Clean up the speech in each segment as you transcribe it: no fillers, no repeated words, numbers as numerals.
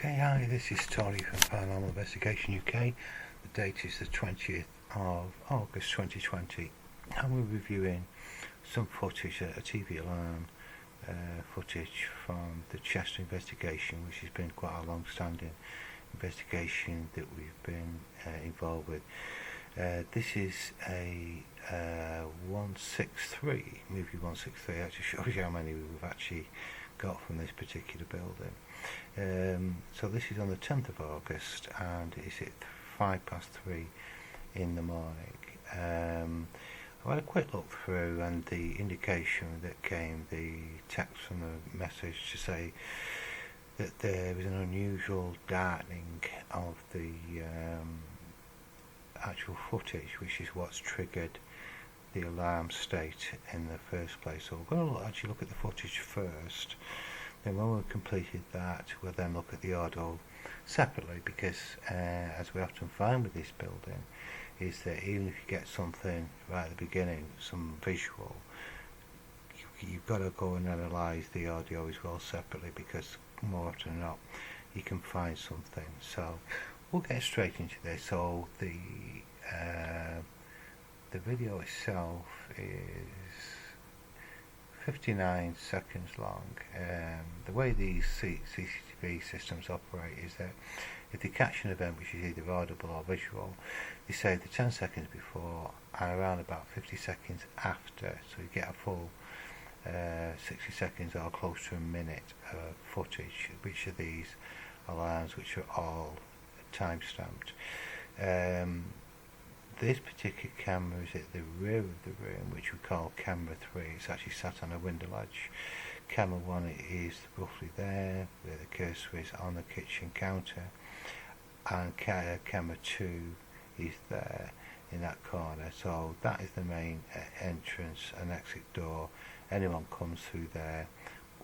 Okay, hi, this is Tony from Paranormal Investigation UK. The date is the 20th of August 2020. And we're reviewing some footage, a TV alarm footage from the Chester investigation, which has been quite a long-standing investigation that we've been involved with. This is a 163, movie 163. That just shows you how many we've actually got from this particular building. So this is on the 10th of August, and it's at 3:05 in the morning. I had a quick look through, and the indication that came, the text from the message to say that there was an unusual darkening of the actual footage, which is what's triggered the alarm state in the first place. So we're going to actually look at the footage first. Then when we've completed that, we'll then look at the audio separately, because as we often find with this building, is that even if you get something right at the beginning, some visual, you've got to go and analyse the audio as well separately, because more often than not you can find something. So we'll get straight into this. So the video itself is 59 seconds long. The way these CCTV systems operate is that if they catch an event which is either audible or visual, they say the 10 seconds before and around about 50 seconds after, so you get a full 60 seconds or close to a minute of footage, which are these alarms, which are all time stamped. This particular camera is at the rear of the room, which we call camera 3. It's actually sat on a window ledge. Camera 1 is roughly there, where the cursor is on the kitchen counter, and camera 2 is there in that corner. So that is the main entrance and exit door. Anyone comes through there,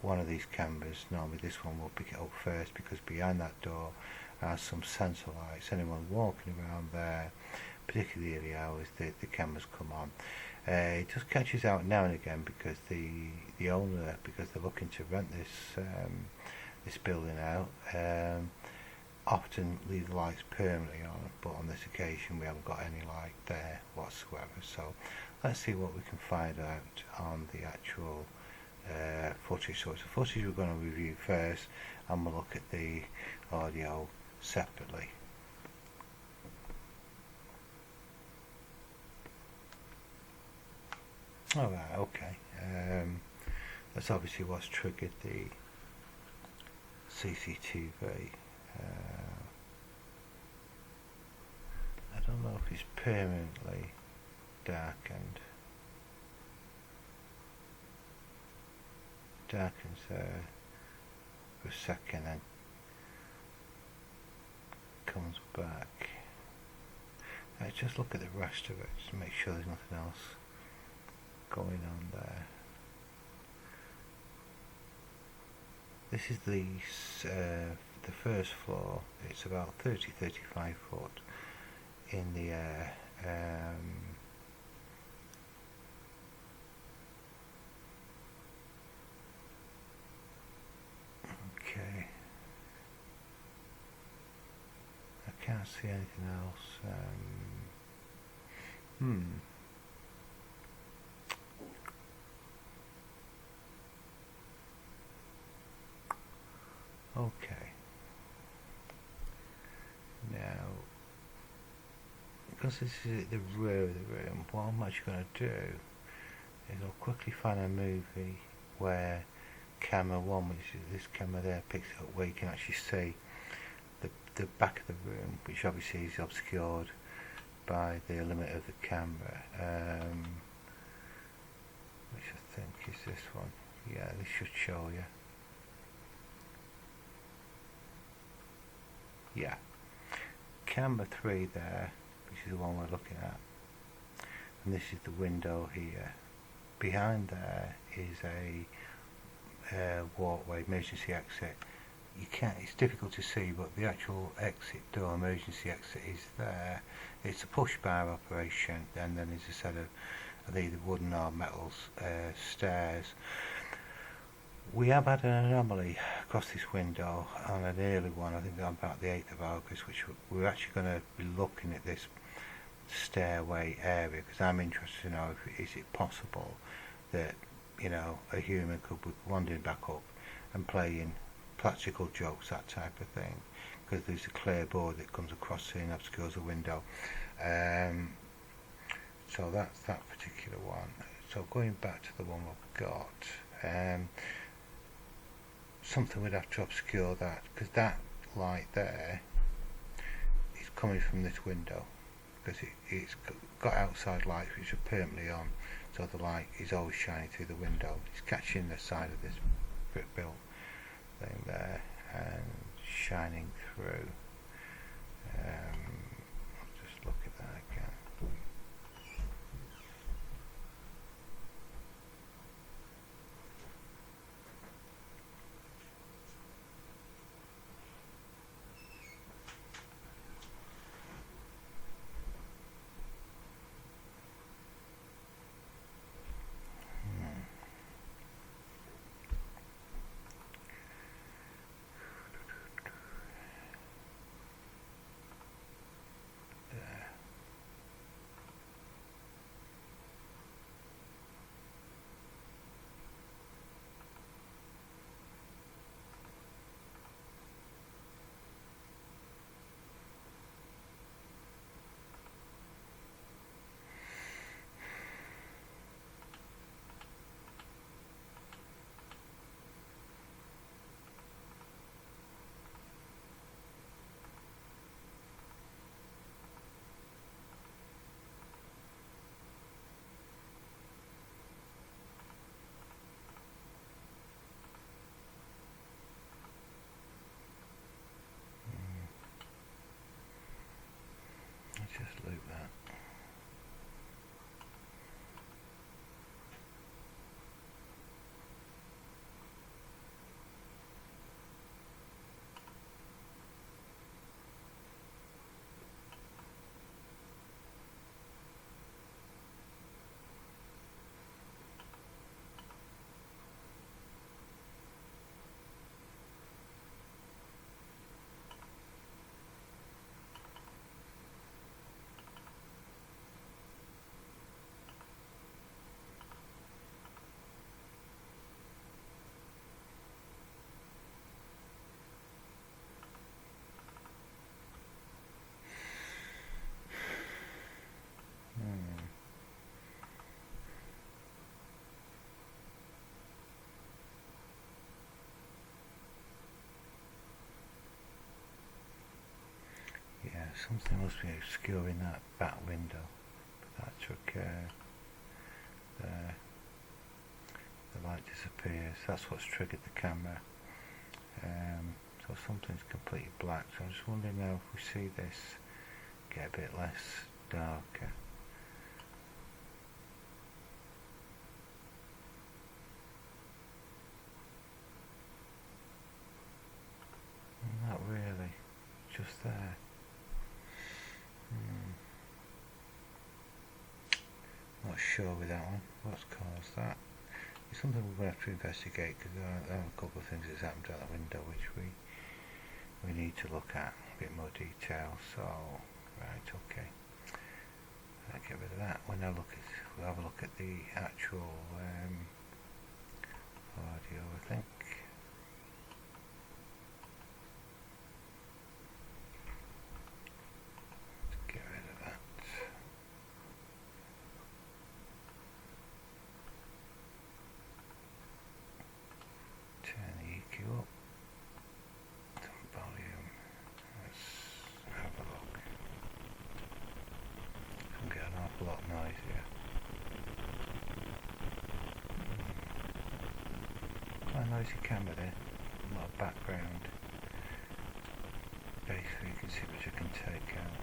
one of these cameras, normally this one will pick it up first, because behind that door are some sensor lights. Anyone walking around there, particularly early hours, the cameras come on. It just catches out now and again, because the owner, because they're looking to rent this building out, often leave the lights permanently on, but on this occasion we haven't got any light there whatsoever. So let's see what we can find out on the actual footage. So it's the footage we're going to review first, and we'll look at the audio separately. Alright, okay. That's obviously what's triggered the CCTV. I don't know if it's permanently darkened. Darkens there for a second and comes back. Let's just look at the rest of it to make sure there's nothing else going on there. This is the first floor. It's about 30-35 foot in the air. Okay, I can't see anything else. Okay, now, because this is at the rear of the room, what I'm actually going to do is I'll quickly find a movie where camera 1, which is this camera there, picks it up, where you can actually see the back of the room, which obviously is obscured by the limit of the camera, which I think is this one. Yeah, this should show you. Yeah, camera 3 there, which is the one we're looking at, and this is the window here. Behind there is a walkway, emergency exit. You can't, it's difficult to see, but the actual exit door, emergency exit, is there. It's a push bar operation, and then there's a set of either wooden or metal stairs. We have had an anomaly across this window on an early one, I think on about the 8th of August, which we're actually going to be looking at this stairway area, because I'm interested to know if is it possible that, you know, a human could be wandering back up and playing practical jokes, that type of thing, because there's a clear board that comes across here and obscures the window. So that's that particular one. So going back to the one we've got, something would have to obscure that, because that light there is coming from this window, because it's got outside lights which are permanently on, so the light is always shining through the window. It's catching the side of this brick built thing there and shining through. I'll just look at that again. Just loop that. Yeah, something must be obscuring that back window. But that took there. The light disappears. That's what's triggered the camera. So something's completely black. So I'm just wondering now if we see this get a bit less darker. Not really, just there. Not sure with that one, what's caused that. It's something we're going to have to investigate, because there are a couple of things that's happened out the window which we need to look at in a bit more detail. So, right, okay. I'll get rid of that. We'll have a look at the actual audio, I think. Get rid of that. Turn the EQ up. Volume. Let's have a look. I'm getting an awful lot of noise here. Quite a noisy camera there. A lot of background. Basically you can see which I can take out.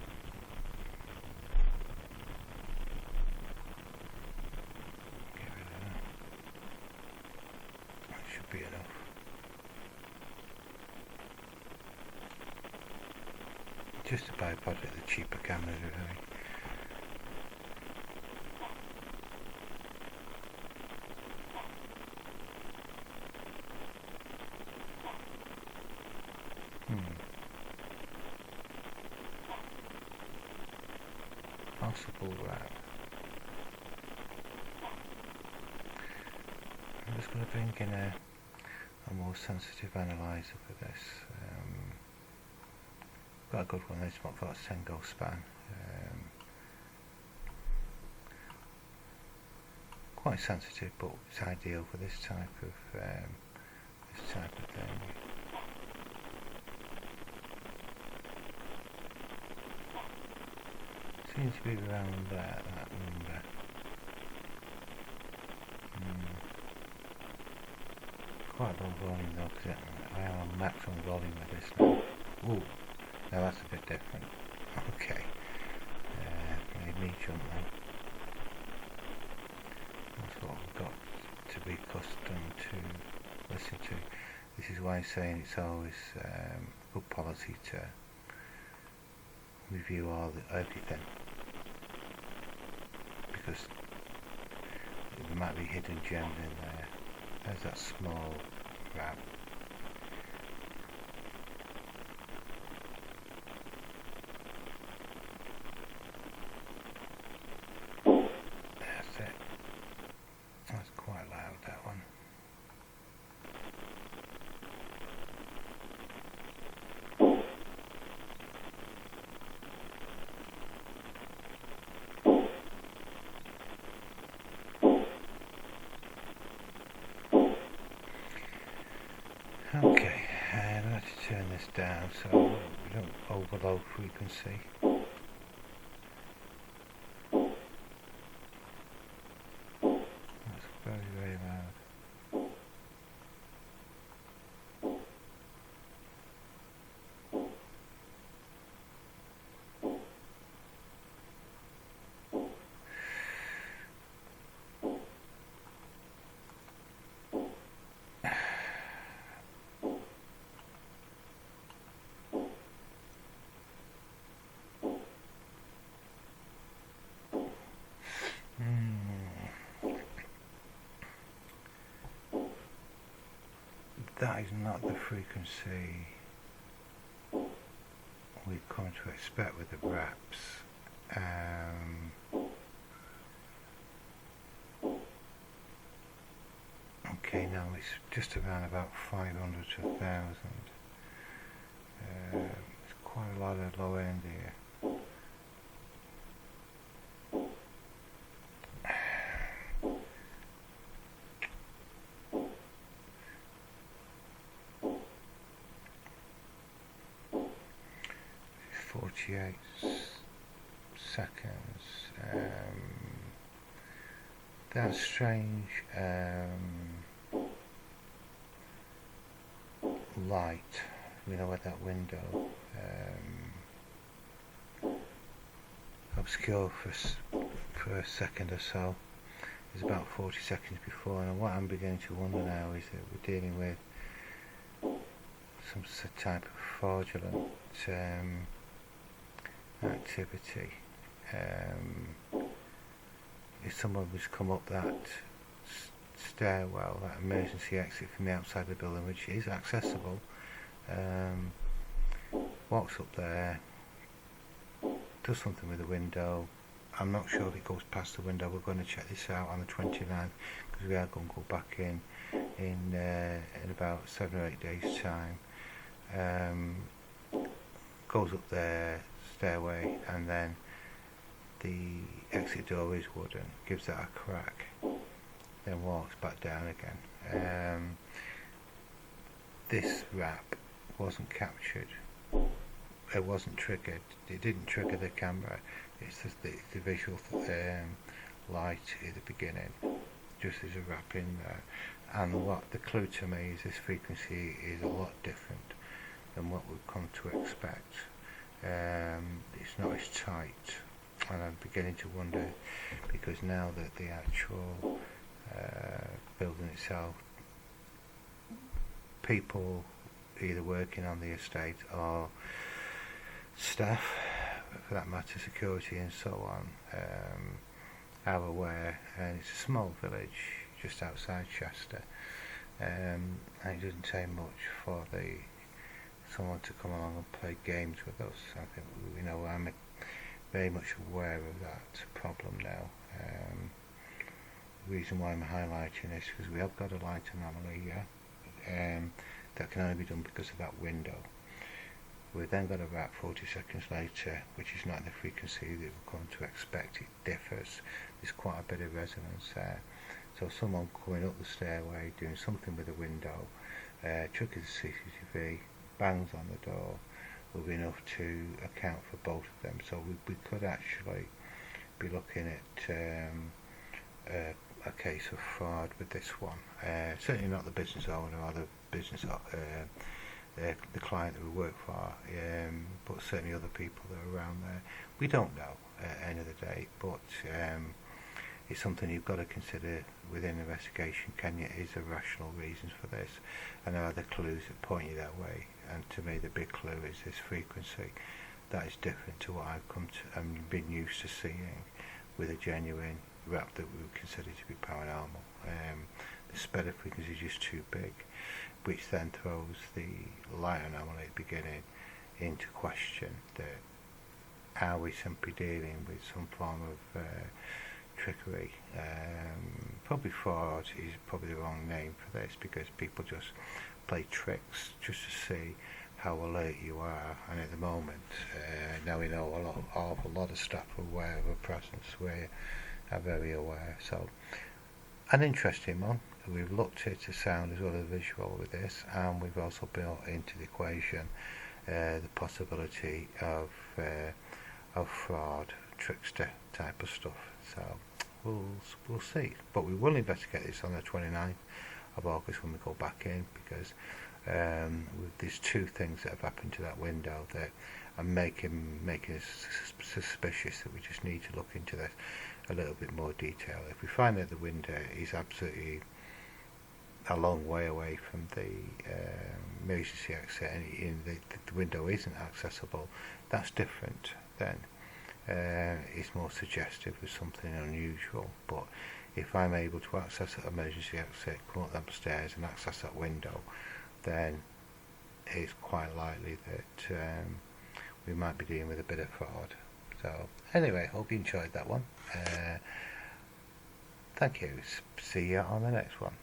Get rid of that. That should be enough. Just a byproduct of the cheaper cameras, really. Possible wrap. I'm just going to bring in a more sensitive analyzer for this. Got a good one, this one, got a 10 go span. Quite sensitive, but it's ideal for this type of thing. Seems to be around there, that number. Quite low volume though, because I am on maximum volume with this now. Ooh, now that's a bit different. Okay, made me jump then. That's what we've got to be accustomed to listen to. This is why I'm saying it's always good policy to review everything, because there might be hidden gems in there. There's that small grab. That's it. That's quite loud, that one. Okay, I'd like to turn this down so we don't overload frequency. That's very, very loud. That is not the frequency we've come to expect with the wraps. Okay, now it's just around about 500 to 1,000. It's quite a lot of low end here. 48 seconds. That's strange. Light, you know, at that window, obscure for a second or so. It's about 40 seconds before, and what I'm beginning to wonder now is that we're dealing with some type of fraudulent activity. If someone was come up that stairwell, that emergency exit from the outside of the building, which is accessible, walks up there, does something with the window. I'm not sure if it goes past the window. We're going to check this out on the 29th, because we are going to go back in about 7 or 8 days time. Goes up there, stairway, and then the exit door is wooden, gives that a crack, then walks back down again. This wrap wasn't captured, it wasn't triggered, it didn't trigger the camera. It's just the visual light at the beginning, just as a wrap in there. And what the clue to me is this frequency is a lot different than what we've come to expect. It's not as tight, and I'm beginning to wonder, because now that the actual building itself, people either working on the estate or staff, for that matter, security and so on, are aware, and it's a small village just outside Chester, and it doesn't take much for the someone to come along and play games with us. I think, I'm very much aware of that problem now. The reason why I'm highlighting this is because we have got a light anomaly here, that can only be done because of that window. We've then got about 40 seconds later, which is not the frequency that we've come to expect. It differs. There's quite a bit of resonance there. So someone coming up the stairway, doing something with the window, triggers the CCTV, bangs on the door, will be enough to account for both of them. So we could actually be looking at a case of fraud with this one. Certainly not the business owner or the business the client that we work for, but certainly other people that are around there. We don't know at the end of the day, but it's something you've got to consider within the investigation. Is there rational reasons for this, and are there clues that point you that way? And to me, the big clue is this frequency. That is different to what I've come to and been used to seeing with a genuine rap that we would consider to be paranormal. The spread of frequency is just too big, which then throws the light anomaly at the beginning into question. That are we simply dealing with some form of trickery? Probably fraud is probably the wrong name for this, because people just play tricks just to see how alert you are. And at the moment, now we know an awful lot of staff are aware of a presence. We are very aware. So, an interesting one. We've looked at the sound as well as visual with this, and we've also built into the equation the possibility of fraud, trickster type of stuff. So we'll see, but we will investigate this on the 29th of August when we go back in, because there's two things that have happened to that window that are making us suspicious that we just need to look into this a little bit more detail. If we find that the window is absolutely a long way away from the emergency exit and the window isn't accessible, that's different. Then it's more suggestive of something unusual. But if I'm able to access that emergency exit, come up the stairs and access that window, then it's quite likely that we might be dealing with a bit of fraud. So anyway, hope you enjoyed that one. Thank you. See you on the next one.